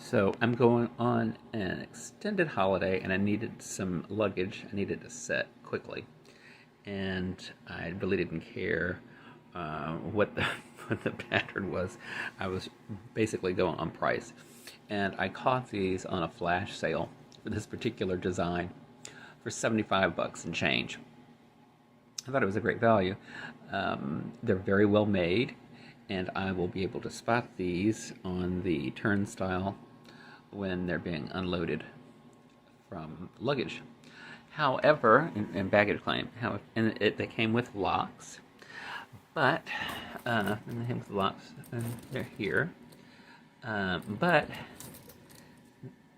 So I'm going on an extended holiday and I needed some luggage. I needed a set quickly. And I really didn't care what the what the pattern was. I was basically going on price. And I caught these on a flash sale for this particular design for 75 bucks and change. I thought it was a great value. They're very well made, and I will be able to spot these on the turnstile when they're being unloaded from luggage. However, in baggage claim, they came with locks, but and they came with locks, and they're here. But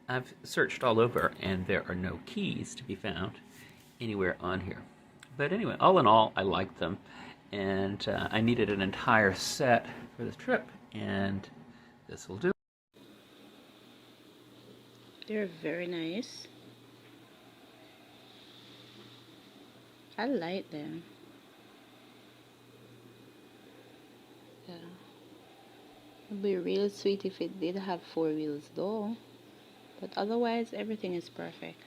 I've searched all over, and there are no keys to be found anywhere on here. But anyway, all in all, I liked them, and I needed an entire set for this trip, and this will do. They're very nice. I like them. Yeah. It'd be real sweet if it did have four wheels though. But otherwise, everything is perfect.